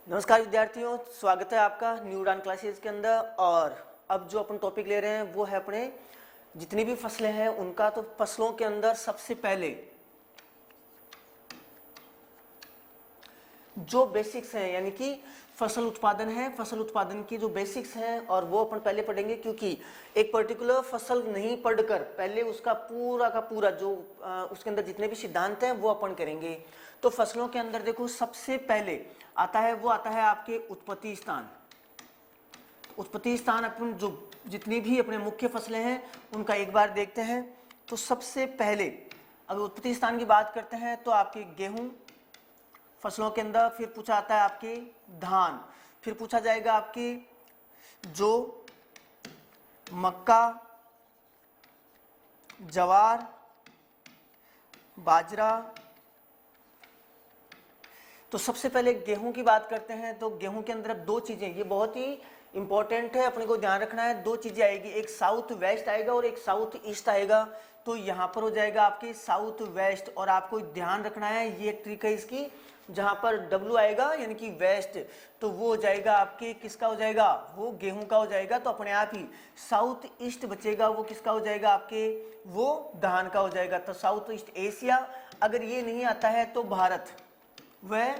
नमस्कार विद्यार्थियों, स्वागत है आपका न्यू उड़ान क्लासेस के अंदर। और अब जो अपन टॉपिक ले रहे हैं वो है अपने जितनी भी फसलें हैं उनका। तो फसलों के अंदर सबसे पहले जो बेसिक्स हैं यानी कि फसल उत्पादन है, फसल उत्पादन की जो बेसिक्स हैं और वो अपन पहले पढ़ेंगे, क्योंकि एक पर्टिकुलर फसल नहीं पढ़कर पहले उसका पूरा का पूरा जो उसके अंदर जितने भी सिद्धांत हैं वो अपन करेंगे। तो फसलों के अंदर देखो सबसे पहले आता है वो आता है आपके उत्पत्ति स्थान। उत्पत्ति स्थान अपन जो जितनी भी अपने मुख्य फसलें हैं उनका एक बार देखते हैं। तो सबसे पहले अगर उत्पत्ति स्थान की बात करते हैं तो आपके गेहूं फसलों के अंदर, फिर पूछा आता है आपके धान, फिर पूछा जाएगा आपके जो मक्का, ज्वार, बाजरा। तो सबसे पहले गेहूं की बात करते हैं। तो गेहूं के अंदर अब दो चीजें, ये बहुत ही इंपॉर्टेंट है, अपने को ध्यान रखना है। दो चीजें आएगी, एक साउथ वेस्ट आएगा और एक साउथ ईस्ट आएगा। तो यहाँ पर हो जाएगा आपके साउथ वेस्ट, और आपको ध्यान रखना है ये ट्रिक है इसकी, जहां पर डब्ल्यू आएगा यानी कि वेस्ट, तो वो हो जाएगा आपके किसका हो जाएगा, वो गेहूं का हो जाएगा। तो अपने आप ही साउथ ईस्ट बचेगा, वो किसका हो जाएगा आपके, वो धान का हो जाएगा। तो साउथ ईस्ट एशिया, अगर ये नहीं आता है तो भारत वह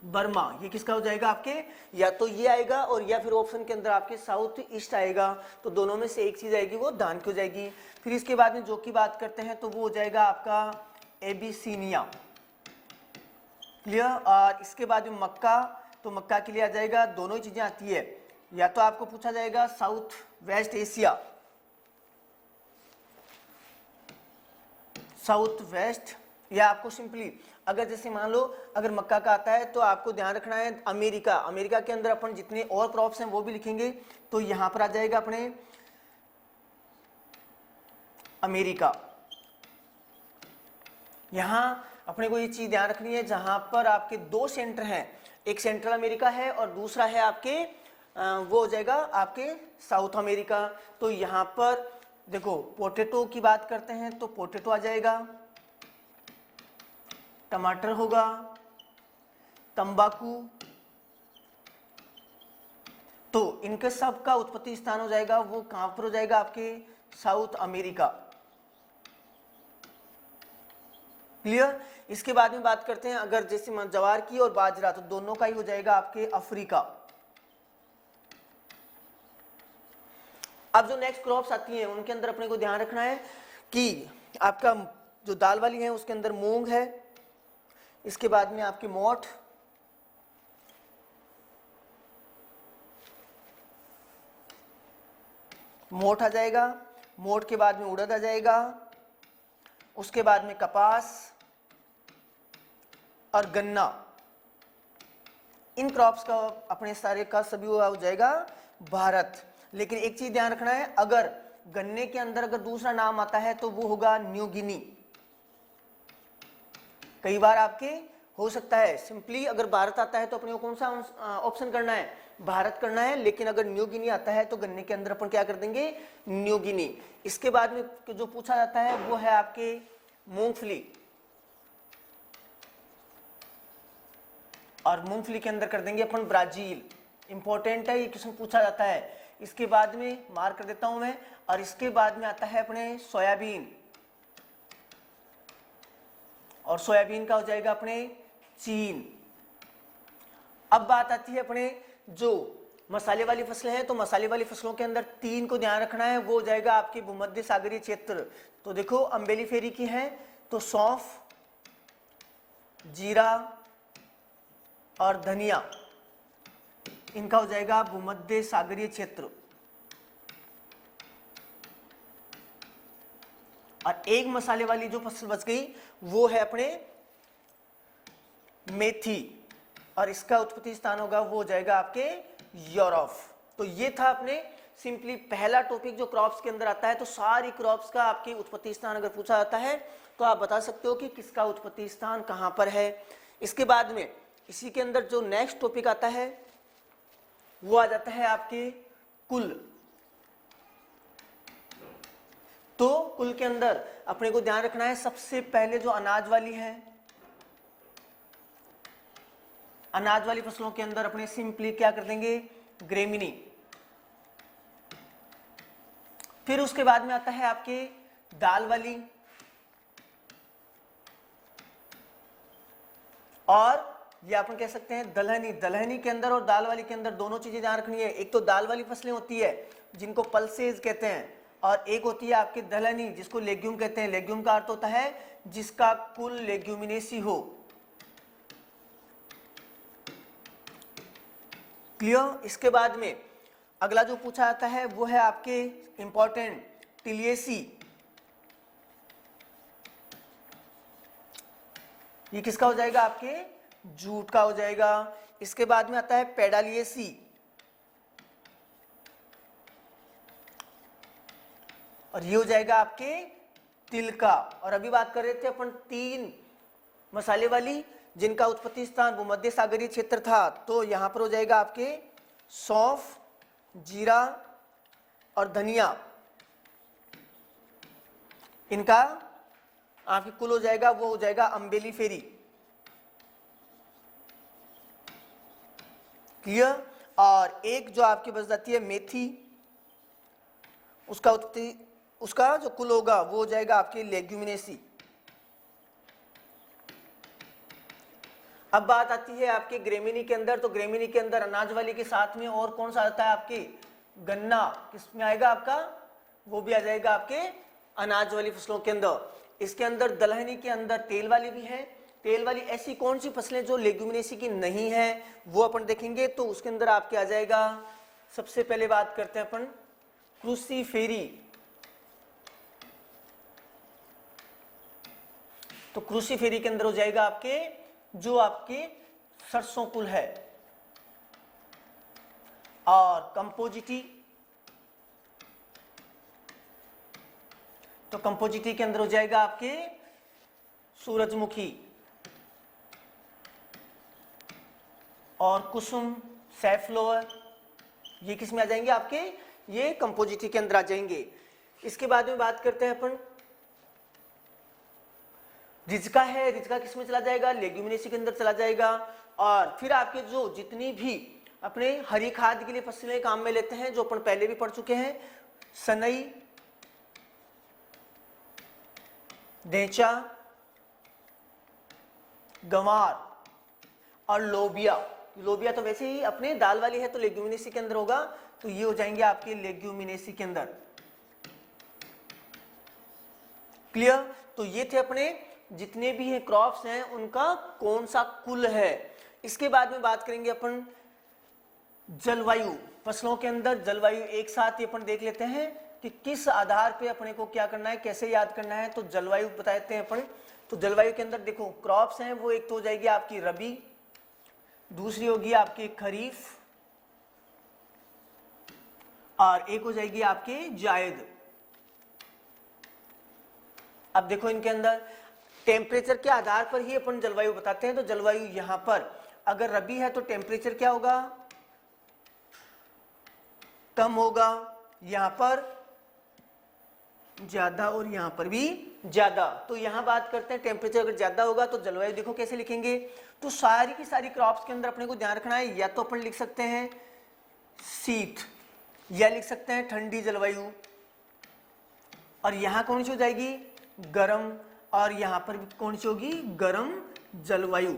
बर्मा, ये किसका हो जाएगा आपके, या तो ये आएगा और या फिर ऑप्शन के अंदर आपके साउथ ईस्ट आएगा। तो दोनों में से एक चीज आएगी, वो धान की हो जाएगी। फिर इसके बाद में जो की बात करते हैं तो वो हो जाएगा आपका एबिसीनिया, क्लियर। और इसके बाद में मक्का, तो मक्का के लिए आ जाएगा, दोनों ही चीजें आती है, या तो आपको पूछा जाएगा south west Asia, south west, या आपको सिंपली अगर जैसे मान लो अगर मक्का का आता है तो आपको ध्यान रखना है अमेरिका। अमेरिका के अंदर अपन जितने और क्रॉप्स हैं वो भी लिखेंगे। तो यहां पर आ जाएगा अपने अमेरिका। यहां अपने को ये चीज ध्यान रखनी है, जहां पर आपके दो सेंटर हैं, एक सेंट्रल अमेरिका है और दूसरा है आपके वो हो जाएगा आपके साउथ अमेरिका। तो यहां पर देखो पोटैटो की बात करते हैं तो पोटैटो आ जाएगा, टमाटर होगा, तंबाकू, तो इनके सब का उत्पत्ति स्थान हो जाएगा वो कहां पर हो जाएगा आपके साउथ अमेरिका, क्लियर। इसके बाद में बात करते हैं अगर जैसे ज्वार की और बाजरा, तो दोनों का ही हो जाएगा आपके अफ्रीका। अब जो नेक्स्ट क्रॉप्स आती हैं उनके अंदर अपने को ध्यान रखना है कि आपका जो दाल वाली है उसके अंदर मूंग है, इसके बाद में आपकी मोठ, मोठ आ जाएगा, मोठ के बाद में उड़द आ जाएगा, उसके बाद में कपास और गन्ना। इन क्रॉप्स का अपने सारे का सभी हो जाएगा भारत। लेकिन एक चीज ध्यान रखना है, अगर गन्ने के अंदर अगर दूसरा नाम आता है तो वो होगा न्यू गिनी। कई बार आपके हो सकता है सिंपली अगर भारत आता है तो अपने को कौन सा ऑप्शन करना है, भारत करना है, लेकिन अगर न्यू गिनी आता है तो गन्ने के अंदर अपन क्या कर देंगे, न्यू गिनी। इसके बाद में जो पूछा जाता है वो है आपके मूंगफली, और मूंगफली के अंदर कर देंगे अपन ब्राजील। इंपॉर्टेंट है, ये क्वेश्चन पूछा जाता है। इसके बाद में मार्क कर देता हूं मैं। और इसके बाद में आता है अपने सोयाबीन, और सोयाबीन का हो जाएगा अपने चीन। अब बात आती है अपने जो मसाले वाली फसलें हैं, तो मसाले वाली फसलों के अंदर तीन को ध्यान रखना है, वो हो जाएगा आपके भूमध्य सागरीय क्षेत्र। तो देखो अम्बेली फेरी की है तो सौंफ, जीरा और धनिया, इनका हो जाएगा भूमध्य सागरीय क्षेत्र। और एक मसाले वाली जो फसल बच गई वो है अपने मेथी, और इसका उत्पत्ति स्थान होगा वो हो जाएगा आपके यूरोप। तो ये था अपने सिंपली पहला टॉपिक जो क्रॉप्स के अंदर आता है। तो सारी क्रॉप्स का आपके उत्पत्ति स्थान अगर पूछा जाता है तो आप बता सकते हो कि किसका उत्पत्ति स्थान कहां पर है। इसके बाद में इसी के अंदर जो नेक्स्ट टॉपिक आता है वो आ जाता है आपके कुल। तो कुल के अंदर अपने को ध्यान रखना है सबसे पहले जो अनाज वाली है अनाज वाली फसलों के अंदर अपने सिंपली क्या कर देंगे, ग्रेमिनी। फिर उसके बाद में आता है आपके दाल वाली, और ये अपन कह सकते हैं दलहनी। दलहनी के अंदर और दाल वाली के अंदर दोनों चीजें ध्यान रखनी है। एक तो दाल वाली फसलें होती है जिनको पल्सेज कहते हैं, और एक होती है आपकी दलहनी जिसको लेग्यूम कहते हैं। लेग्यूम का अर्थ होता है जिसका कुल लेग्यूमिनेसी हो। क्लियर। इसके बाद में अगला जो पूछा जाता है वो है आपके इंपॉर्टेंट टिलियेसी। ये किसका हो जाएगा, आपके जूट का हो जाएगा। इसके बाद में आता है पेडालियेसी, और ये हो जाएगा आपके तिल का। और अभी बात कर रहे थे अपन 3 मसाले वाली जिनका उत्पत्ति स्थान वो मध्य सागरीय क्षेत्र था, तो यहां पर हो जाएगा आपके सौंफ, जीरा और धनिया। इनका आपकी कुल हो जाएगा वो हो जाएगा अम्बेली फेरी। क्लियर। और एक जो आपकी बच जाती है मेथी, उसका जो कुल होगा वो हो जाएगा आपकी लेग्यूमिनेसी। अब बात आती है आपके ग्रेमिनी के अंदर, तो ग्रेमिनी के अंदर अनाज वाली के साथ में और कौन सा आता है, आपके गन्ना किसमें आएगा आपका, वो भी आ जाएगा आपके अनाज वाली फसलों के अंदर। इसके अंदर दलहनी के अंदर तेल वाली भी है। तेल वाली ऐसी कौन सी फसलें जो लेग्यूमिनेसी की नहीं है वो अपन देखेंगे, तो उसके अंदर आपके आ जाएगा, सबसे पहले बात करते हैं अपन क्रूसीफेरी। तो क्रूसीफेरी के अंदर हो जाएगा आपके जो आपके सरसों कुल है, और कंपोजिटी, तो कंपोजिटी के अंदर हो जाएगा आपके सूरजमुखी और कुसुम, सैफलोर। ये किस में आ जाएंगे आपके, ये कंपोजिटी के अंदर आ जाएंगे। इसके बाद में बात करते हैं अपन रिजका है। रिजका किस में चला जाएगा, लेग्यूमिनेसी के अंदर चला जाएगा। और फिर आपके जो जितनी भी अपने हरी खाद के लिए फसलें काम में लेते हैं जो अपन पहले भी पढ़ चुके हैं, सनई, ढेंचा, गंवार और लोबिया। लोबिया तो वैसे ही अपने दाल वाली है तो लेग्यूमिनेसी के अंदर होगा, तो ये हो जाएंगे आपके लेग्यूमिनेसी के अंदर। क्लियर। तो ये थे अपने जितने भी हैं क्रॉप्स हैं उनका कौन सा कुल है। इसके बाद में बात करेंगे अपन जलवायु। फसलों के अंदर जलवायु एक साथ ही अपन देख लेते हैं कि किस आधार पे अपने को क्या करना है, कैसे याद करना है। तो जलवायु बताते हैं अपन। तो जलवायु के अंदर देखो क्रॉप्स हैं वो एक तो हो जाएगी आपकी रबी, दूसरी होगी आपकी खरीफ, और एक हो जाएगी आपकी जायद। अब देखो इनके अंदर टेम्परेचर के आधार पर ही अपन जलवायु बताते हैं। तो जलवायु यहां पर अगर रबी है तो टेम्परेचर क्या होगा, कम होगा, यहां पर ज्यादा और यहां पर भी ज्यादा। तो यहां बात करते हैं टेम्परेचर अगर ज्यादा होगा तो जलवायु देखो कैसे लिखेंगे। तो सारी की सारी क्रॉप्स के अंदर अपने को ध्यान रखना है, या तो अपन लिख सकते हैं शीत, या लिख सकते हैं ठंडी जलवायु, और यहां कौन सी हो जाएगी, गर्म, और यहां पर भी कौन सी होगी, गर्म जलवायु।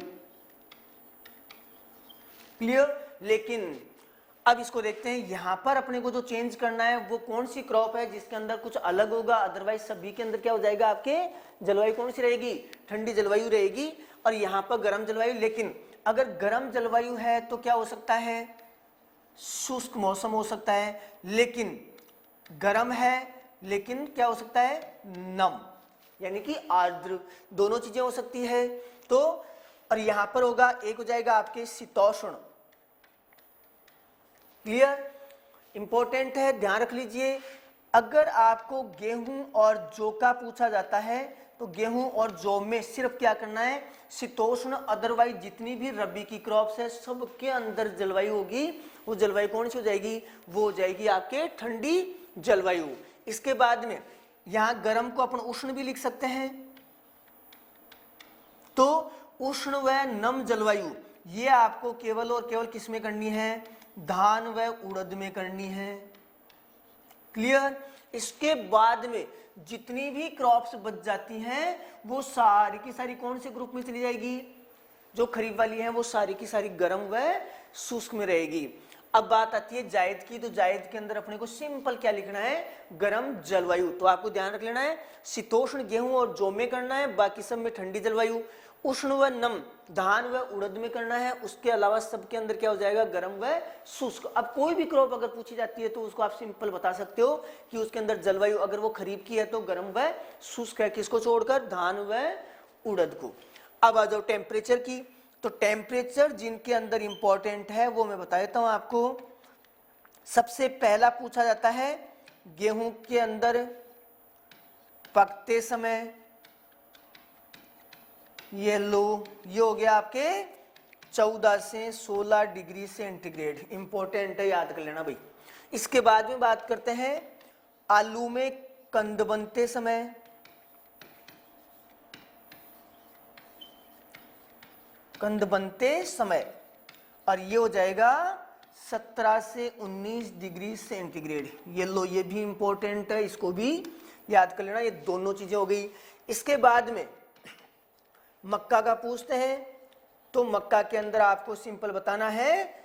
क्लियर। लेकिन अब इसको देखते हैं, यहां पर अपने को जो चेंज करना है वो कौन सी क्रॉप है जिसके अंदर कुछ अलग होगा, अदरवाइज सभी के अंदर क्या हो जाएगा, आपके जलवायु कौन सी रहेगी, ठंडी जलवायु रहेगी, और यहां पर गर्म जलवायु। लेकिन अगर गर्म जलवायु है तो क्या हो सकता है, शुष्क मौसम हो सकता है, लेकिन गर्म है लेकिन क्या हो सकता है, नम, यानी कि आर्द्र, दोनों चीजें हो सकती है। तो और यहां पर होगा, एक हो जाएगा आपके शीतोष्ण। क्लियर। इंपॉर्टेंट है, ध्यान रख लीजिए। अगर आपको गेहूं और जौ का पूछा जाता है तो गेहूं और जौ में सिर्फ क्या करना है, शीतोष्ण, अदरवाइज जितनी भी रबी की क्रॉप्स है सबके अंदर जलवायु होगी, वो जलवायु कौन सी हो जाएगी, वो हो जाएगी आपके ठंडी जलवायु। इसके बाद में यहां गर्म को अपन उष्ण भी लिख सकते हैं, तो उष्ण व नम जलवायु, ये आपको केवल और केवल किस में करनी है, धान व उड़द में करनी है। क्लियर। इसके बाद में जितनी भी क्रॉप्स बच जाती हैं वो सारी की सारी कौन से ग्रुप में चली जाएगी, जो खरीफ वाली है वो सारी की सारी गर्म व शुष्क में रहेगी। अब बात आती है जायद की, तो जायद के अंदर अपने को सिंपल क्या लिखना है, गर्म जलवायु। तो आपको ध्यान रख लेना है शीतोष्ण गेहूं और जौ में करना है, बाकी सब में ठंडी जलवायु। उष्ण व नम धान व उड़द में करना है, उसके अलावा सबके अंदर क्या हो जाएगा, गर्म व शुष्क। अब कोई भी क्रॉप अगर पूछी जाती है तो उसको आप सिंपल बता सकते हो कि उसके अंदर जलवायु अगर वो खरीफ की है तो गर्म व शुष्क है, किसको छोड़कर, धान व उड़द को। अब आ जाओ टेम्परेचर की, तो टेम्परेचर जिनके अंदर इंपॉर्टेंट है वो मैं बता देता हूं आपको। सबसे पहला पूछा जाता है गेहूं के अंदर पकते समय, ये लो, ये हो गया आपके 14 से 16 डिग्री सेंटीग्रेड, इंपॉर्टेंट है, याद कर लेना भाई। इसके बाद में बात करते हैं आलू में कंद बनते समय, कंद बनते समय, और ये हो जाएगा 17 से 19 डिग्री सेंटीग्रेड। ये लो, ये भी इंपॉर्टेंट है, इसको भी याद कर लेना। ये दोनों चीजें हो गई। इसके बाद में मक्का का पूछते हैं, तो मक्का के अंदर आपको सिंपल बताना है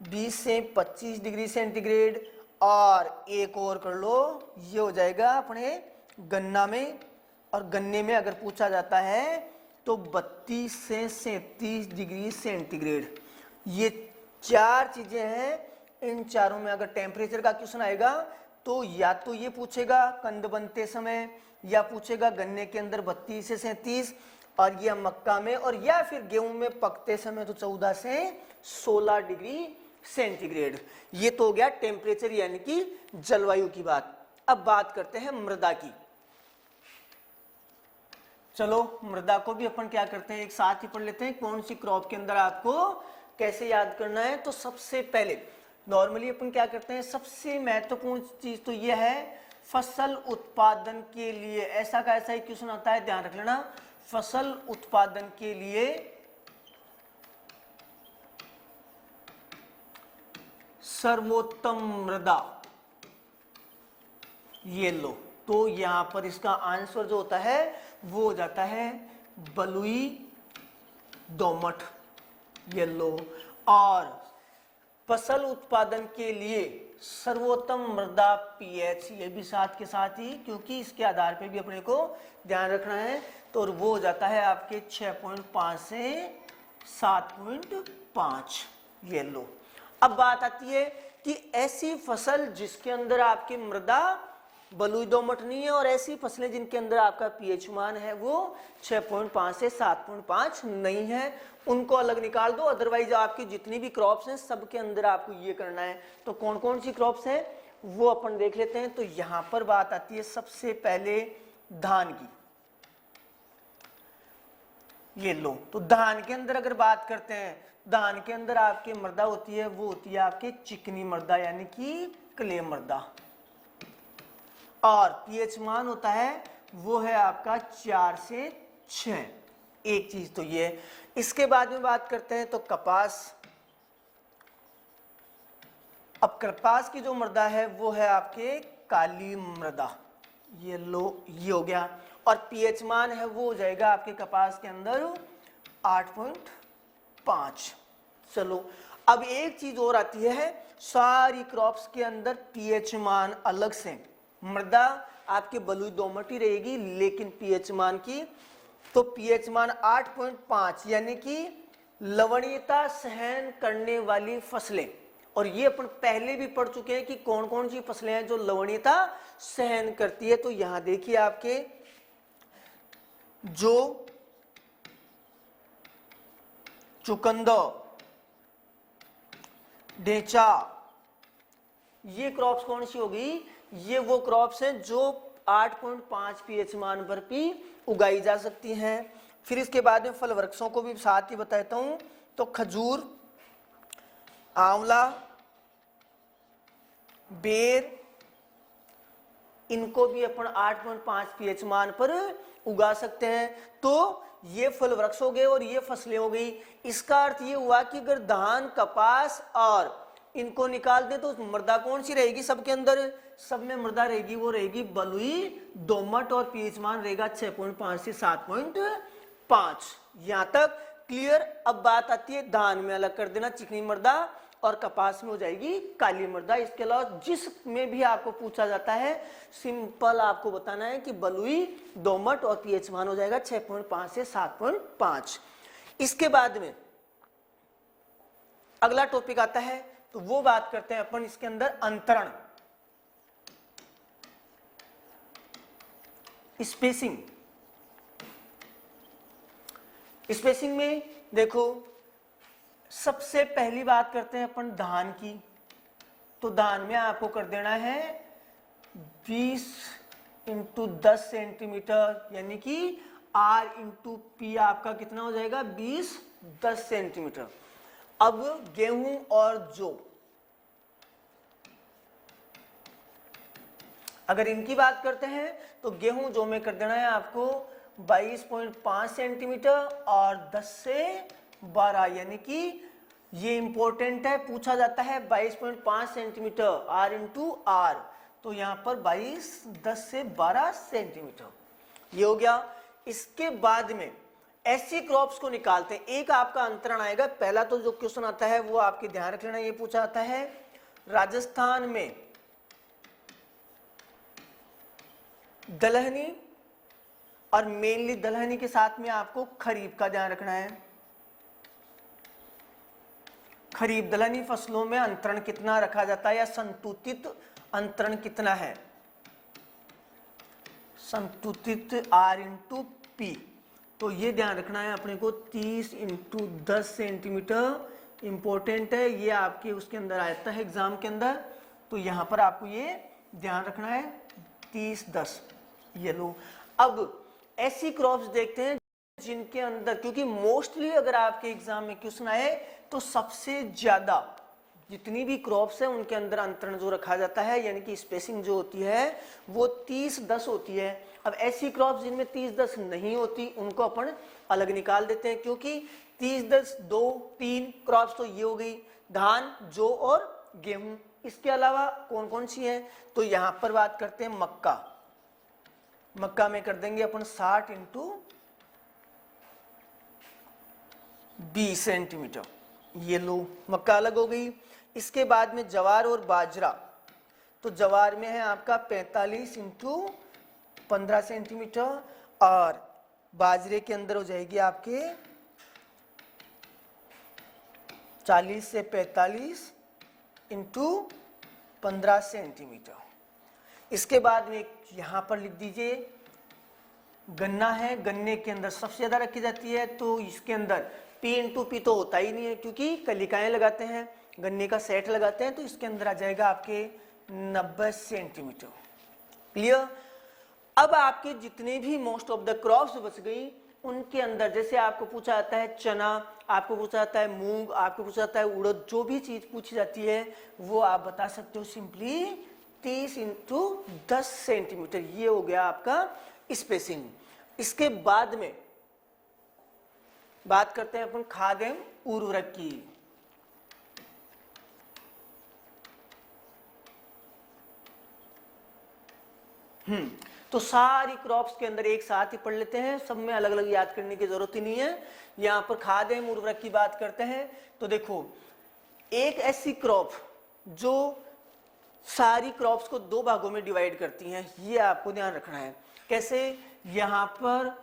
20 से 25 डिग्री सेंटीग्रेड, और एक और कर लो, ये हो जाएगा अपने गन्ना में, और गन्ने में अगर पूछा जाता है तो 32 से 37 डिग्री सेंटीग्रेड। ये चार चीजें हैं। इन चारों में अगर टेम्परेचर का क्वेश्चन आएगा तो या तो ये पूछेगा कंद बनते समय, या पूछेगा गन्ने के अंदर 32 से 37, और यह मक्का में, और या फिर गेहूं में पकते समय तो 14 से 16 डिग्री सेंटीग्रेड। ये तो हो गया टेम्परेचर यानी कि जलवायु की बात। अब बात करते हैं मृदा की। चलो मृदा को भी अपन क्या करते हैं, एक साथ ही पढ़ लेते हैं कौन सी क्रॉप के अंदर आपको कैसे याद करना है। तो सबसे पहले नॉर्मली अपन क्या करते हैं, सबसे महत्वपूर्ण चीज तो यह है फसल उत्पादन के लिए, ऐसा का ऐसा ही क्वेश्चन आता है, ध्यान रख लेना। फसल उत्पादन के लिए सर्वोत्तम मृदा, ये लो। तो यहां पर इसका आंसर जो होता है वो हो जाता है बलुई दोमट, ये लो। और फसल उत्पादन के लिए सर्वोत्तम मृदा पीएच, ये भी साथ के साथ ही, क्योंकि इसके आधार पे भी अपने को ध्यान रखना है। तो वो हो जाता है आपके 6.5 से 7.5, ये लो। अब बात आती है कि ऐसी फसल जिसके अंदर आपकी मृदा बलुई दोमट नहीं है, और ऐसी फसलें जिनके अंदर आपका पीएच मान है वो 6.5 से 7.5 नहीं है, उनको अलग निकाल दो। अदरवाइज आपकी जितनी भी क्रॉप्स हैं सबके अंदर आपको ये करना है। तो कौन कौन सी क्रॉप्स हैं वो अपन देख लेते हैं। तो यहां पर बात आती है सबसे पहले धान की, ये लो। तो धान के अंदर अगर बात करते हैं, धान के अंदर आपकी मृदा होती है वो होती है आपकी चिकनी मृदा यानी कि क्ले मृदा, और पीएच मान होता है वो है आपका 4 से 6। एक चीज तो ये। इसके बाद में बात करते हैं तो कपास। अब कपास की जो मृदा है वो है आपके काली मृदा, ये लो, ये हो गया। और पीएच मान है वो हो जाएगा आपके कपास के अंदर 8.5। चलो अब एक चीज और आती है, सारी क्रॉप्स के अंदर पीएच मान अलग से, मृदा आपके बलुई दोमट ही रहेगी लेकिन पीएच मान की, तो पीएच मान 8.5 यानी कि लवणीयता सहन करने वाली फसलें। और ये अपन पहले भी पढ़ चुके हैं कि कौन कौन सी फसलें हैं जो लवणीयता सहन करती है। तो यहां देखिए आपके जो चुकंदर, ढेंचा, ये क्रॉप्स कौन सी होगी, ये वो क्रॉप्स हैं जो 8.5 पीएच मान पर भी उगाई जा सकती हैं। फिर इसके बाद में फल वृक्षों को भी साथ ही बताता हूं। तो खजूर, आंवला, बेर, इनको भी अपन 8.5 पीएच मान पर उगा सकते हैं। तो ये फल वृक्ष हो गए और ये फसलें हो गई। इसका अर्थ ये हुआ कि अगर धान, कपास और इनको निकाल दें तो मृदा कौन सी रहेगी सबके अंदर? सब में मृदा रहेगी, वो रहेगी बलुई दोमट और पीएच मान रहेगा 6.5 से 7.5। यहां तक क्लियर। अब बात आती है धान में अलग कर देना चिकनी मृदा और कपास में हो जाएगी काली मृदा। इसके अलावा जिसमें भी आपको पूछा जाता है सिंपल आपको बताना है कि बलुई दोमट और पीएच मान हो जाएगा 6.5 से 7.5। इसके बाद में अगला टॉपिक आता है तो वो बात करते हैं अपन इसके अंदर अंतरण, स्पेसिंग। स्पेसिंग में देखो सबसे पहली बात करते हैं अपन धान की। तो धान में आपको कर देना है 20 × 10 सेंटीमीटर, यानी कि R × P आपका कितना हो जाएगा 20-10 सेंटीमीटर। अब गेहूं और जौ, अगर इनकी बात करते हैं तो गेहूं जौ में कर देना है आपको 22.5 सेंटीमीटर और 10 से 12, यानी कि ये इंपॉर्टेंट है, पूछा जाता है 22.5 सेंटीमीटर R × R, तो यहां पर 22, 10 से 12 सेंटीमीटर ये हो गया। इसके बाद में ऐसी क्रॉप्स को निकालते हैं, एक आपका अंतरण आएगा। पहला तो जो क्वेश्चन आता है वो आपके ध्यान रख लेना, ये पूछा जाता है राजस्थान में दलहनी, और मेनली दलहनी के साथ में आपको खरीफ का ध्यान रखना है। खरीफ दलहनी फसलों में अंतरण कितना रखा जाता है या संतुलित अंतरण कितना है? संतुलित R × P, तो ये ध्यान रखना है अपने को 30 × 10 सेंटीमीटर इंपॉर्टेंट है, ये आपके उसके अंदर आता है एग्जाम के अंदर, तो यहां पर आपको ये ध्यान रखना है 30-10। ये लो। अब ऐसी क्रॉप्स देखते हैं जिनके अंदर, क्योंकि मोस्टली अगर आपके एग्जाम में क्वेश्चन आए तो सबसे ज्यादा जितनी भी क्रॉप्स है उनके अंदर अंतरण जो रखा जाता है यानी कि स्पेसिंग जो होती है वो 30-10 होती है। अब ऐसी क्रॉप्स जिनमें 30-10 नहीं होती उनको अपन अलग निकाल देते हैं, क्योंकि 30-10 2-3 क्रॉप्स तो ये हो गई धान, जौ और गेहूं। इसके अलावा कौन कौन सी है? तो यहां पर बात करते हैं मक्का। मक्का में कर देंगे अपन 60 × 20 सेंटीमीटर, ये लो मक्का अलग हो गई। इसके बाद में जवार और बाजरा, तो जवार में है आपका 45 × 15 सेंटीमीटर और बाजरे के अंदर हो जाएगी आपके 40 से 45 × 15 सेंटीमीटर। इसके बाद में यहां पर लिख दीजिए गन्ना है, गन्ने के अंदर सबसे ज्यादा रखी जाती है, तो इसके अंदर P × P तो होता ही नहीं है क्योंकि कलिकाएं लगाते हैं, गन्ने का सेट लगाते हैं, तो इसके अंदर आ जाएगा आपके 90 सेंटीमीटर। क्लियर। अब आपके जितने भी मोस्ट ऑफ द क्रॉप्स बच गई उनके अंदर जैसे आपको पूछा जाता है चना, आपको पूछा जाता है मूंग, आपको पूछा जाता है उड़द, जो भी चीज पूछी जाती है वो आप बता सकते हो सिंपली 30 × 10 सेंटीमीटर। ये हो गया आपका स्पेसिंग। इसके बाद में बात करते हैं अपन खाद एवं उर्वरक की। तो सारी क्रॉप्स के अंदर एक साथ ही पढ़ लेते हैं, सब में अलग अलग याद करने की जरूरत ही नहीं है। यहां पर खाद एवं उर्वरक की बात करते हैं तो देखो एक ऐसी क्रॉप जो सारी क्रॉप्स को दो भागों में डिवाइड करती हैं, ये आपको ध्यान रखना है। कैसे? यहां पर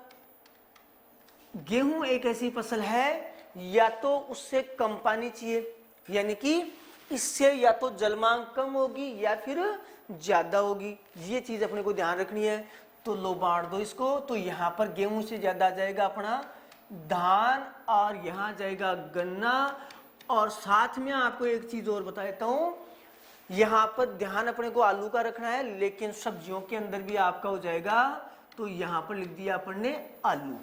गेहूं एक ऐसी फसल है या तो उससे कम पानी चाहिए, यानी कि इससे या तो जल मांग कम होगी या फिर ज्यादा होगी, ये चीज अपने को ध्यान रखनी है। तो लो बांट दो इसको, तो यहां पर गेहूं से ज्यादा आ जाएगा अपना धान और यहां जाएगा गन्ना। और साथ में आपको एक चीज और बता देता हूं, यहां पर ध्यान अपने को आलू का रखना है, लेकिन सब्जियों के अंदर भी आपका हो जाएगा, तो यहां पर लिख दिया अपन ने आलू।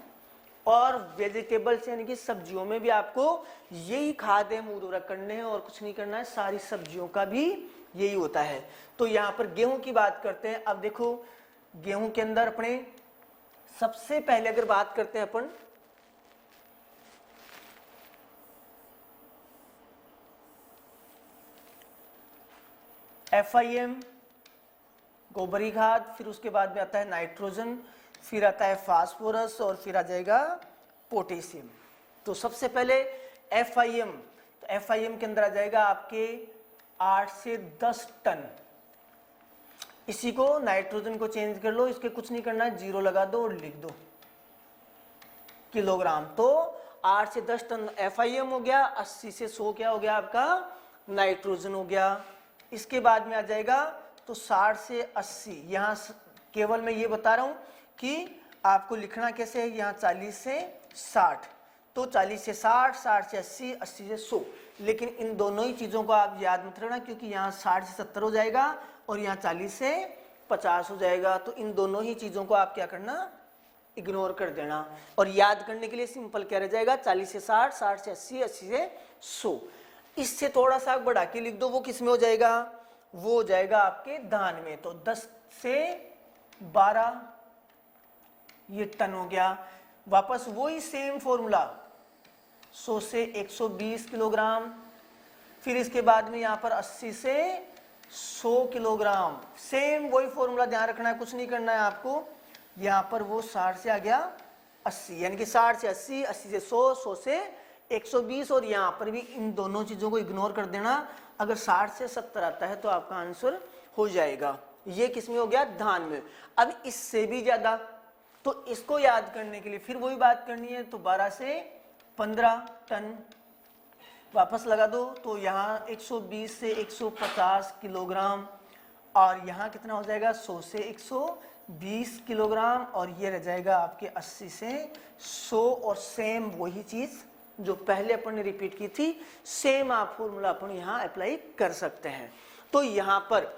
और वेजिटेबल्स यानी कि सब्जियों में भी आपको यही खाद एवं उर्वरक करने हैं और कुछ नहीं करना है, सारी सब्जियों का भी यही होता है। तो यहाँ पर गेहूं की बात करते हैं। अब देखो गेहूं के अंदर अपने सबसे पहले अगर बात करते हैं अपन FIM गोबरी खाद, फिर उसके बाद में आता है नाइट्रोजन, फिर आता है फास्फोरस और फिर आ जाएगा पोटेशियम। तो सबसे पहले FIM, तो FIM के अंदर आ जाएगा आपके 8 से 10 टन। इसी को नाइट्रोजन को चेंज कर लो, इसके कुछ नहीं करना है, 0 लगा दो और लिख दो किलोग्राम। तो 8 से 10 टन FIM हो गया, 80 से 100 क्या हो गया आपका नाइट्रोजन हो गया। इसके बाद में आ जाएगा तो 60 से 80, यहाँ केवल मैं ये बता रहा हूं कि आपको लिखना कैसे है, यहाँ 40 से 60, तो 40 से 60, 60 से 80, 80 से 100। लेकिन इन दोनों ही चीज़ों को आप याद मत रखना, क्योंकि यहाँ 60 से 70 हो जाएगा और यहाँ 40 से 50 हो जाएगा। तो इन दोनों ही चीज़ों को आप क्या करना, इग्नोर कर देना। और याद करने के लिए सिंपल क्या रह जाएगा, 40 से 60, 60 से 80, 80 से 100। इससे थोड़ा सा बढ़ा के लिख दो, वो किस में हो जाएगा, वो हो जाएगा आपके धान में। तो 10 से 12 ये टन हो गया। वापस वही सेम फॉर्मूला, 100 से 120 किलोग्राम, फिर इसके बाद में यहाँ पर 80 से 100 किलोग्राम, सेम वही फॉर्मूला ध्यान रखना है, कुछ नहीं करना है आपको। यहाँ पर वो 60 से आ गया 80, यानी कि 60 से 80, 80 से 100, 100 से 120, और यहाँ पर भी इन दोनों चीज़ों को इग्नोर कर देना। अगर 60 से 70 आता है तो आपका आंसर हो जाएगा। ये किसमें हो गया, धान में। अब इससे भी ज़्यादा, तो इसको याद करने के लिए फिर वही बात करनी है, तो 12 से 15 टन वापस लगा दो। तो यहाँ 120 से 150 किलोग्राम, और यहाँ कितना हो जाएगा, 100 से 120 किलोग्राम, और ये रह जाएगा आपके 80 से 100। और सेम वही चीज़ जो पहले अपन ने रिपीट की थी, सेम आप फॉर्मूला अपन यहाँ अप्लाई कर सकते हैं। तो यहाँ पर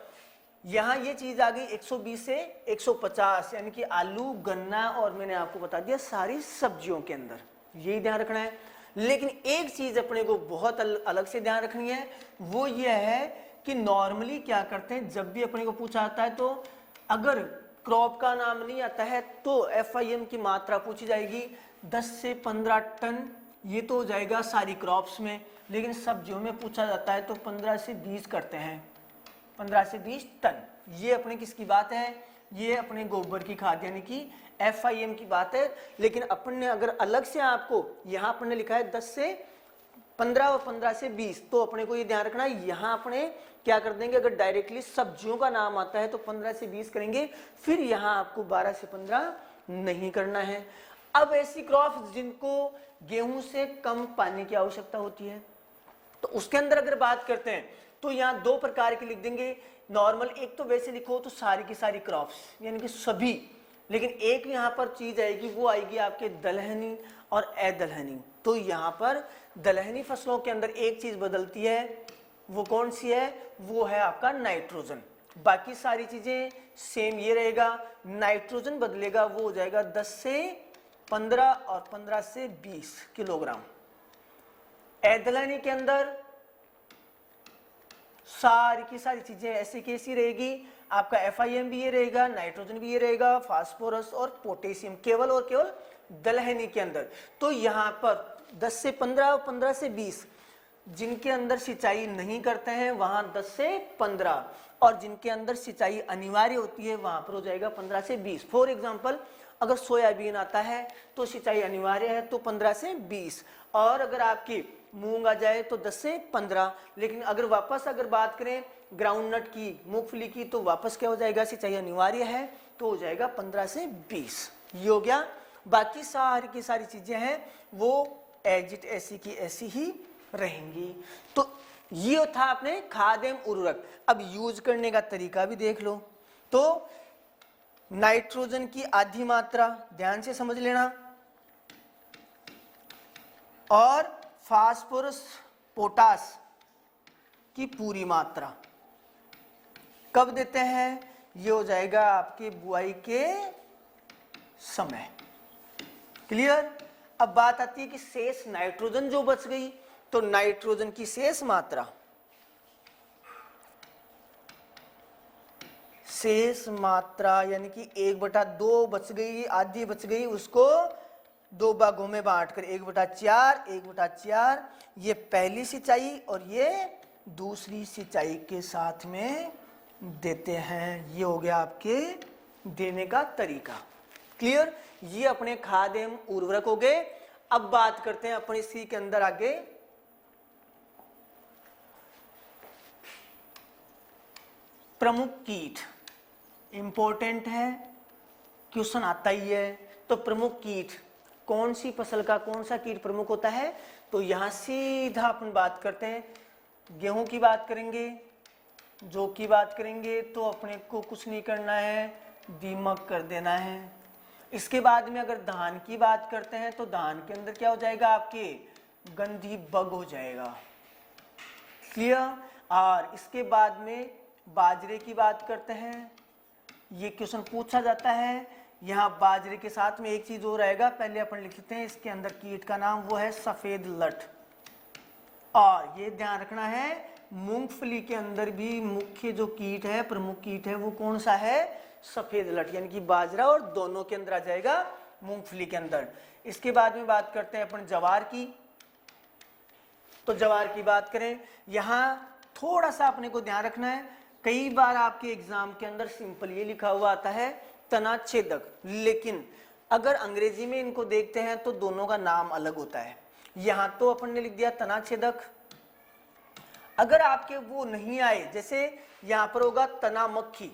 यहाँ ये चीज़ आ गई 120 से 150, यानी कि आलू, गन्ना, और मैंने आपको बता दिया सारी सब्जियों के अंदर, यही ध्यान रखना है। लेकिन एक चीज़ अपने को बहुत अलग से ध्यान रखनी है, वो ये है कि नॉर्मली क्या करते हैं, जब भी अपने को पूछा आता है तो अगर क्रॉप का नाम नहीं आता है तो FIM की मात्रा पूछी जाएगी 10 से 15 टन, ये तो हो जाएगा सारी क्रॉप्स में। लेकिन सब्जियों में पूछा जाता है तो 15 से 20 करते हैं, 15 से 20 टन। ये अपने किसकी बात है, ये अपने गोबर की खाद यानी कि FIM की बात है। लेकिन अपन ने अगर अलग से आपको यहाँ अपन ने लिखा है 10 से 15 और 15 से 20, तो अपने को ये ध्यान रखना है, यहाँ अपने क्या कर देंगे, अगर डायरेक्टली सब्जियों का नाम आता है तो 15 से 20 करेंगे, फिर यहाँ आपको 12 से 15 नहीं करना है। अब ऐसी क्रॉप्स जिनको गेहूं से कम पानी की आवश्यकता होती है, तो उसके अंदर अगर बात करते हैं तो यहाँ 2 प्रकार के लिख देंगे नॉर्मल। एक तो वैसे लिखो तो सारी की सारी क्रॉप्स यानी कि सभी, लेकिन एक यहाँ पर चीज आएगी, वो आएगी आपके दलहनी और अदलहनी। तो यहाँ पर दलहनी फसलों के अंदर एक चीज बदलती है, वो कौन सी है, वो है आपका नाइट्रोजन। बाकी सारी चीजें सेम ये रहेगा, नाइट्रोजन बदलेगा, वो हो जाएगा 10 से 15 और 15 से 20 किलोग्राम। अदलहनी के अंदर सारी की सारी चीजें ऐसी कैसी रहेगी, आपका FIM भी ये रहेगा, नाइट्रोजन भी ये रहेगा, फास्फोरस और पोटेशियम, केवल और केवल दलहनी के अंदर। तो यहाँ पर 10 से 15 और 15 से 20, जिनके अंदर सिंचाई नहीं करते हैं वहां 10 से 15, और जिनके अंदर सिंचाई अनिवार्य होती है वहां पर हो जाएगा 15 से 20। फॉर एग्जाम्पल, अगर सोयाबीन आता है तो सिंचाई अनिवार्य है तो 15 से 20, और अगर आपकी मूंग आ जाए तो 10 से 15। लेकिन अगर वापस अगर बात करें ग्राउंडनट की, मूंगफली की, तो वापस क्या हो जाएगा, सिंचाई अनिवार्य है तो हो जाएगा 15 से 20। ये हो गया। बाकी सारी की सारी चीजें हैं वो एज इट ऐसी की ऐसी ही रहेंगी। तो ये था अपने खाद एवं उर्वरक। अब यूज करने का तरीका भी देख लो। तो नाइट्रोजन की आधी मात्रा ध्यान से समझ लेना, और फास्फोरस पोटास की पूरी मात्रा कब देते हैं, ये हो जाएगा आपके बुआई के समय। क्लियर। अब बात आती है कि शेष नाइट्रोजन जो बच गई, तो नाइट्रोजन की शेष मात्रा, शेष मात्रा यानी कि 1/2 बच गई, आधी बच गई, उसको 2 भागों में बांटकर 1/4, 1/4 ये पहली सिंचाई और ये दूसरी सिंचाई के साथ में देते हैं। ये हो गया आपके देने का तरीका। क्लियर? ये अपने खाद एवं उर्वरक हो गए। अब बात करते हैं अपन इसी के अंदर आगे प्रमुख कीट। इंपॉर्टेंट है, क्वेश्चन आता ही है। तो प्रमुख कीट, कौन सी फसल का कौन सा कीट प्रमुख होता है? तो यहां सीधा अपन बात करते हैं, गेहूं की बात करेंगे, जौ की बात करेंगे तो अपने को कुछ नहीं करना है, दीमक कर देना है। इसके बाद में अगर धान की बात करते हैं तो धान के अंदर क्या हो जाएगा आपके, गंधी बग हो जाएगा। क्लियर? और इसके बाद में बाजरे की बात करते हैं, ये क्वेश्चन पूछा जाता है। यहाँ बाजरे के साथ में एक चीज और रहेगा, पहले अपन लिख लेते हैं इसके अंदर कीट का नाम, वो है सफेद लट। और ये ध्यान रखना है, मूंगफली के अंदर भी मुख्य जो कीट है, प्रमुख कीट है, वो कौन सा है, सफेद लट, यानी कि बाजरा और दोनों के अंदर आ जाएगा मूंगफली के अंदर। इसके बाद में बात करते हैं अपन जवार की। तो जवार की बात करें, यहां थोड़ा सा अपने को ध्यान रखना है, कई बार आपके एग्जाम के अंदर सिंपल ये लिखा हुआ आता है तना छेदक, लेकिन अगर अंग्रेजी में इनको देखते हैं तो दोनों का नाम अलग होता है। यहां तो अपन ने लिख दिया तना छेदक। अगर आपके वो नहीं आए, जैसे यहां पर होगा तना मक्खी,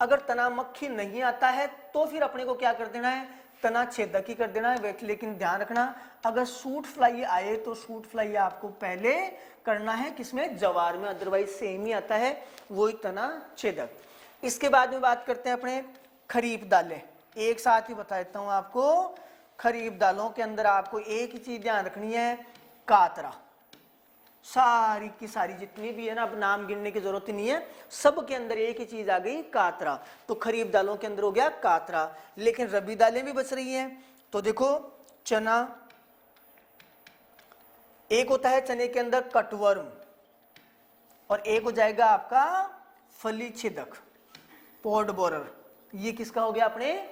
अगर तना मक्खी नहीं आता है तो फिर अपने को क्या कर देना है, तना छेदक ही कर देना है। लेकिन ध्यान रखना, अगर सूट फ्लाई आए तो सूट फ्लाई आपको पहले करना है किसमें, जवार में, अदरवाइज सेम ही आता है, वही तना छेदक। इसके बाद में बात करते हैं अपने खरीफ दालें। एक साथ ही बता देता हूं आपको, खरीफ दालों के अंदर आपको एक ही चीज ध्यान रखनी है, कातरा। सारी की सारी जितनी भी है ना, अब नाम गिनने की जरूरत ही नहीं है, सब के अंदर एक ही चीज आ गई, कातरा। तो खरीफ दालों के अंदर हो गया कातरा। लेकिन रबी दालें भी बच रही हैं। तो देखो चना, एक होता है चने के अंदर कटवर्म, और एक हो जाएगा आपका फली छेदक, पॉड बोरर। ये किसका हो गया, अपने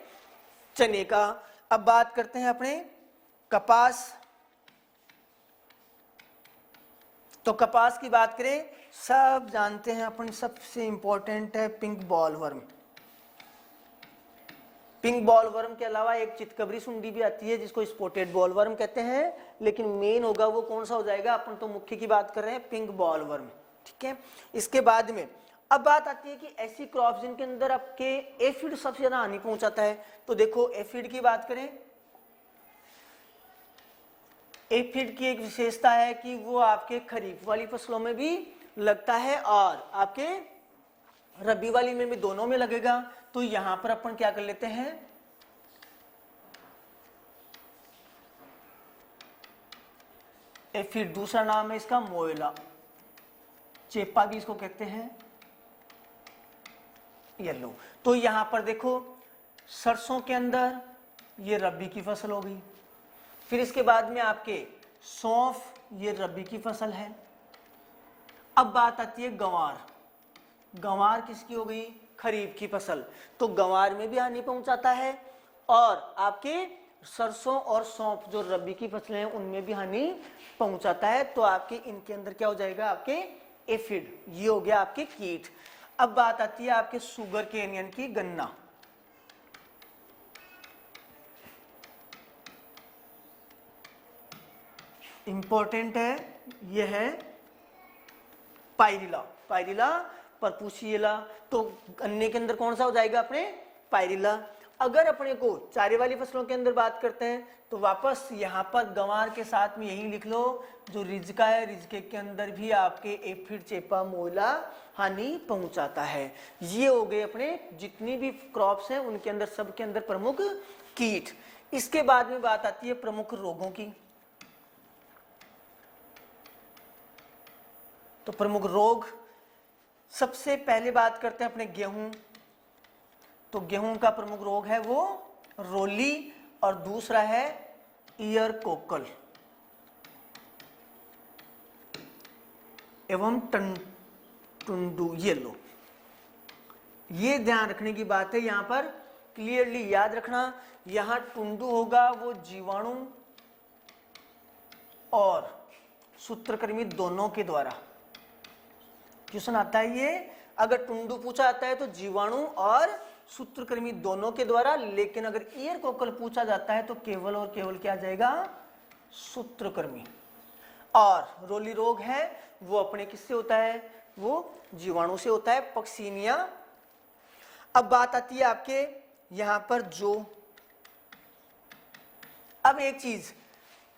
चने का। अब बात करते हैं अपने कपास। तो कपास की बात करें, सब जानते हैं अपन, सबसे इंपॉर्टेंट है pink ball worm. Pink ball worm के अलावा एक चितकबरी सुंडी भी आती है जिसको स्पॉटेड बॉल वर्म कहते हैं, लेकिन मेन होगा वो कौन सा हो जाएगा, अपन तो मुख्य की बात कर रहे हैं, पिंक बॉल वर्म। ठीक है? इसके बाद में अब बात आती है कि ऐसी क्रॉप जिनके अंदर आपके एफिड सबसे ज्यादा हानि पहुंचाता है। तो देखो एफिड की बात करें, एफिड की एक विशेषता है कि वो आपके खरीफ वाली फसलों में भी लगता है और आपके रबी वाली में भी, दोनों में लगेगा। तो यहां पर अपन क्या कर लेते हैं, एफिड, दूसरा नाम है इसका मोयला, चेपा भी इसको कहते हैं, येलो। तो यहां पर देखो सरसों के अंदर ये रबी की फसल हो गई, फिर इसके बाद में आपके सौंफ, ये रबी की फसल है। अब बात आती है गंवार। गंवार किसकी हो गई, खरीफ की फसल। तो गंवार में भी हानि पहुंचाता है और आपके सरसों और सौंफ जो रबी की फसलें हैं उनमें भी हानि पहुंचाता है। तो आपके इनके अंदर क्या हो जाएगा, आपके एफिड, ये हो गया आपके कीट। अब बात आती है आपके शुगर केन यानी कि गन्ना। इंपॉर्टेंट है, यह है पायरिला, पायरिला परपुशियला। तो गन्ने के अंदर कौन सा हो जाएगा, अपने पायरिला। अगर अपने को चारे वाली फसलों के अंदर बात करते हैं तो वापस यहाँ पर गंवार के साथ में यही लिख लो, जो रिजका है, रिजके के अंदर भी आपके एफिड, चेपा, मोयला हानि पहुंचाता है। ये हो गए अपने जितनी भी क्रॉप्स हैं उनके अंदर, सबके अंदर प्रमुख कीट। इसके बाद में बात आती है प्रमुख रोगों की। तो प्रमुख रोग, सबसे पहले बात करते हैं अपने गेहूं। तो गेहूं का प्रमुख रोग है वो रोली, और दूसरा है ईयर कोकल एवं टुंडू येलो। ये ध्यान रखने की बात है, यहां पर क्लियरली याद रखना। यहां टुंडू होगा वो जीवाणु और सूत्रकृमि दोनों के द्वारा क्वेश्चन आता है ये, अगर टुंडू पूछा जाता है तो जीवाणु और सूत्रकृमि दोनों के द्वारा, लेकिन अगर ईयर कोकल पूछा जाता है तो केवल और केवल क्या आ जाएगा, सूत्रकृमि। और रोली रोग है वो अपने किससे होता है, वो जीवाणु से होता है, पक्सीनिया। अब बात आती है आपके यहां पर जो, अब एक चीज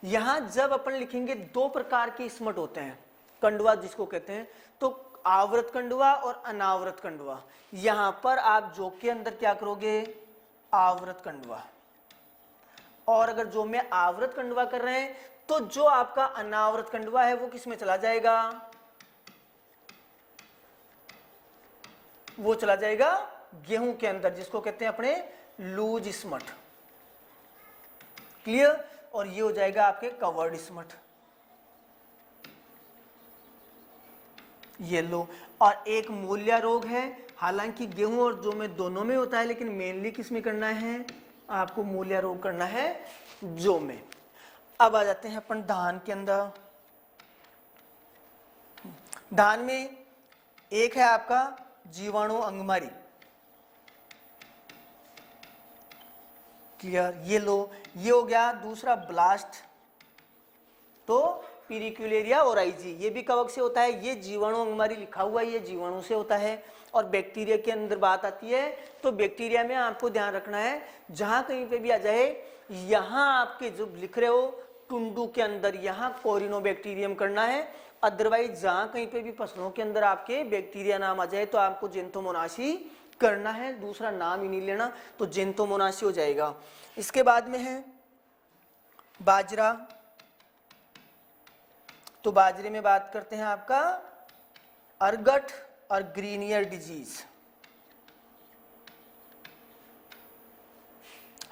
यहां जब अपन लिखेंगे दो प्रकार के स्मट होते हैं, कंडवा जिसको कहते हैं, तो आवृत कंडवा और अनावृत कंडवा। यहां पर आप जो के अंदर क्या करोगे, आवृत कंडवा, और अगर जो में आवृत कंडवा कर रहे हैं तो जो आपका अनावृत कंडवा है वो किस में चला जाएगा, वो चला जाएगा गेहूं के अंदर, जिसको कहते हैं अपने लूज स्मट। क्लियर। और ये हो जाएगा आपके कवर्ड स्मट, ये लो। और एक मूल्या रोग है, हालांकि गेहूं और जौ में दोनों में होता है, लेकिन मेनली किस में करना है आपको, मूल्या रोग करना है जौ में। अब आ जाते हैं अपन धान के अंदर। धान में एक है आपका जीवाणु अंगमारी, क्लियर, ये लो, ये हो गया। दूसरा ब्लास्ट, तो पिरिक्युलेरिया ओराइजी, ये भी कवक से होता है, ये जीवाणु अंगमारी लिखा हुआ है, ये जीवाणु से होता है। और बैक्टीरिया के अंदर बात आती है तो बैक्टीरिया में आपको ध्यान रखना है, जहां कहीं पे भी आ जाए, यहां आपके जो लिख रहे हो टुंडू के अंदर यहां कोरिनोबैक्टीरियम करना है, अदरवाइज जहां कहीं पे भी फसलों के अंदर आपके बैक्टीरिया नाम आ जाए तो आपको जेंथोमोनासी करना है, दूसरा नाम ही नहीं लेना, तो जेंथोमोनासी हो जाएगा। इसके बाद में है बाजरा, तो बाजरे में बात करते हैं आपका अर्गट और ग्रीनियर डिजीज,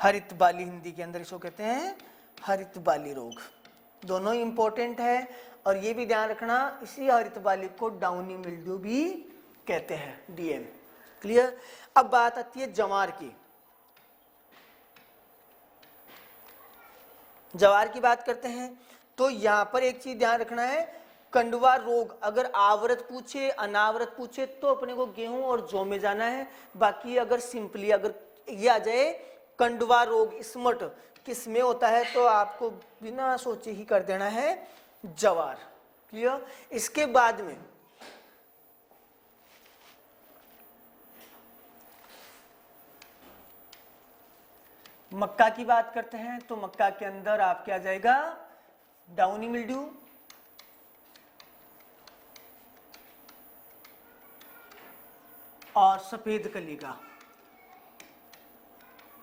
हरित बाली, हिंदी के अंदर इसको कहते हैं हरित बाली रोग। दोनों इंपॉर्टेंट है, और ये भी ध्यान रखना इसी हरित बाली को डाउनी मिल्ड्यू भी कहते हैं, डीएम। क्लियर। अब बात आती है जवार की। जवार की बात करते हैं तो यहां पर एक चीज ध्यान रखना है, कंडवा रोग अगर आवृत पूछे अनावृत पूछे तो अपने को गेहूं और जौ में जाना है। बाकी अगर सिंपली अगर ये आ जाए कंडवा रोग स्मट किस में होता है तो आपको बिना सोचे ही कर देना है जवार। क्लियर। इसके बाद में मक्का की बात करते हैं तो मक्का के अंदर आप क्या जाएगा, डाउनी मिल्ड्यू, और सफेद कलीगा।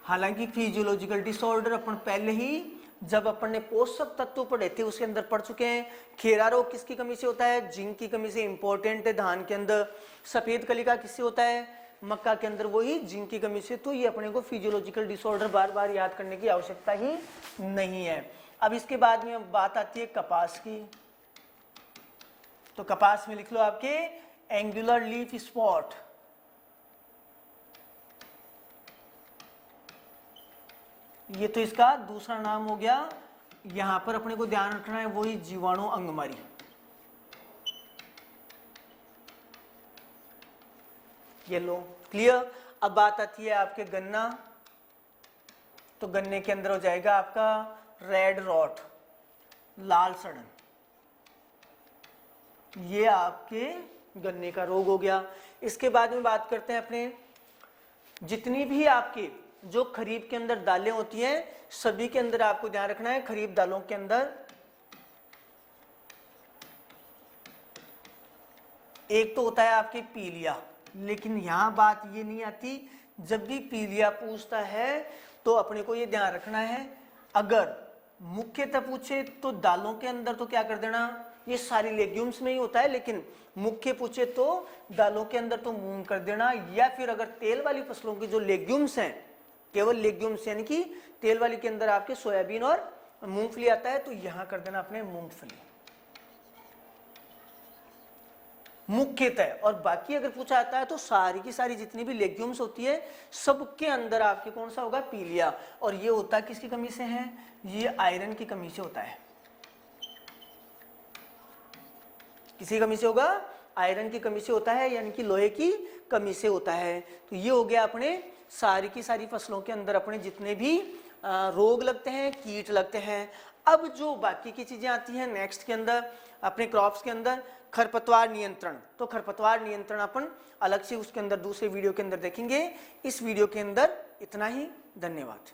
हालांकि फिजियोलॉजिकल डिसऑर्डर अपन पहले ही जब अपन ने पोषक तत्व पढ़े थे उसके अंदर पढ़ चुके हैं। खेरा रोग किसकी कमी से होता है, जिंक की कमी से, इंपॉर्टेंट है धान के अंदर। सफेद कलीगा किससे होता है, मक्का के अंदर, वही जिंक की कमी से। तो ये अपने को फिजियोलॉजिकल डिसऑर्डर बार बार याद करने की आवश्यकता ही नहीं है। अब इसके बाद में बात आती है कपास की, तो कपास में लिख लो आपके एंगुलर लीफ स्पॉट, ये तो इसका दूसरा नाम हो गया। यहां पर अपने को ध्यान रखना है वही जीवाणु अंगमारी। ये लो। क्लियर। अब बात आती है आपके गन्ना, तो गन्ने के अंदर हो जाएगा आपका रेड रॉट, लाल सड़न, ये आपके गन्ने का रोग हो गया। इसके बाद में बात करते हैं अपने जितनी भी आपके जो खरीफ के अंदर दालें होती हैं सभी के अंदर आपको ध्यान रखना है, खरीफ दालों के अंदर एक तो होता है आपके पीलिया, लेकिन यहां बात ये नहीं आती, जब भी पीलिया पूछता है तो अपने को ये ध्यान रखना है, अगर मुख्यतः पूछे तो दालों के अंदर तो क्या कर देना, ये सारी लेग्यूम्स में ही होता है, लेकिन मुख्य पूछे तो दालों के अंदर तो मूंग कर देना। या फिर अगर तेल वाली फसलों की जो लेग्यूम्स हैं, केवल लेग्यूम्स यानी कि तेल वाली के अंदर आपके सोयाबीन और मूंगफली आता है, तो यहां कर देना अपने मूंगफली मुख्यतः। और बाकी अगर पूछा जाता है तो सारी की सारी जितनी भी लेग्यूम्स होती है सबके अंदर आपके कौन सा होगा, पीलिया। और ये होता है किसकी कमी से है, ये आयरन की कमी से होता है। किसी कमी से होगा, आयरन की कमी से होता है, यानी कि लोहे की कमी से होता है। तो ये हो गया अपने सारी की सारी फसलों के अंदर अपने जितने भी रोग लगते हैं, कीट लगते हैं। अब जो बाकी की चीजें आती हैं नेक्स्ट के अंदर अपने क्रॉप्स के अंदर, खरपतवार नियंत्रण। तो खरपतवार नियंत्रण अपन अलग से उसके अंदर दूसरे वीडियो के अंदर देखेंगे। इस वीडियो के अंदर इतना ही। धन्यवाद।